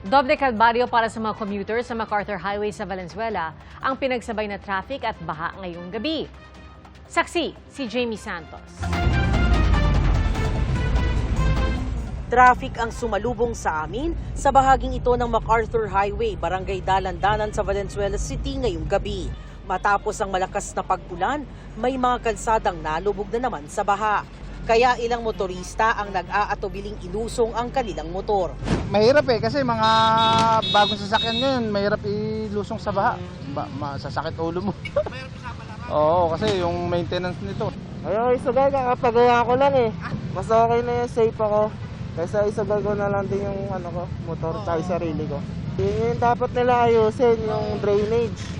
Doble kalbaryo para sa mga commuter sa MacArthur Highway sa Valenzuela ang pinagsabay na traffic at baha ngayong gabi. Saksi, si Jamie Santos. Traffic ang sumalubong sa amin sa bahaging ito ng MacArthur Highway, Barangay Dalandanan sa Valenzuela City ngayong gabi. Matapos ang malakas na pag-ulan, may mga kalsadang nalubog na naman sa baha. Kaya ilang motorista ang nag-aatubiling ilusong ang kanilang motor. Mahirap kasi mga bagong sasakyan ngayon, mahirap ilusong sa baha. Masasakit ulo mo. Oo, kasi yung maintenance nito. Ayun, isugal, kakapagawa ko lang Mas okay na yung safe ako. Kaysa isugal ko na lang din yung motor, tayo sarili ko. Yun yung dapat nila ayusin, yung drainage.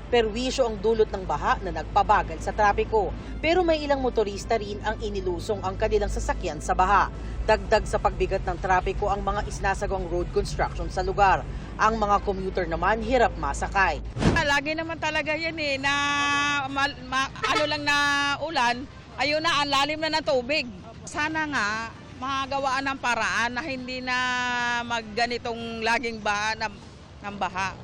Perwisyo ang dulot ng baha na nagpabagal sa trapiko. Pero may ilang motorista rin ang inilusong ang kanilang sasakyan sa baha. Dagdag sa pagbigat ng trapiko ang mga isnasagawang road construction sa lugar. Ang mga commuter naman hirap masakay. Lagi naman talaga yan na lang na ulan, ayun na, ang lalim na ng tubig. Sana nga, makagawaan ng paraan na hindi na magganitong laging baha ng baha.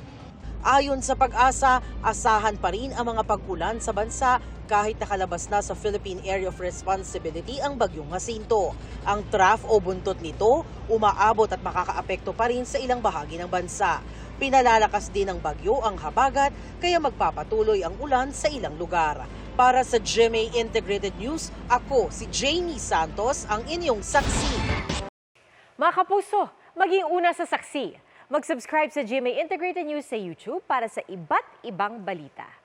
Ayon sa Pag-asa, asahan pa rin ang mga pag-ulan sa bansa kahit nakalabas na sa Philippine Area of Responsibility ang bagyong Jacinto. Ang trough o buntot nito umaabot at makakaapekto pa rin sa ilang bahagi ng bansa. Pinalalakas din ng bagyo ang habagat kaya magpapatuloy ang ulan sa ilang lugar. Para sa GMA Integrated News, ako si Jamie Santos, ang inyong saksi. Mga kapuso, maging una sa saksi. Mag-subscribe sa GMA Integrated News sa YouTube para sa iba't ibang balita.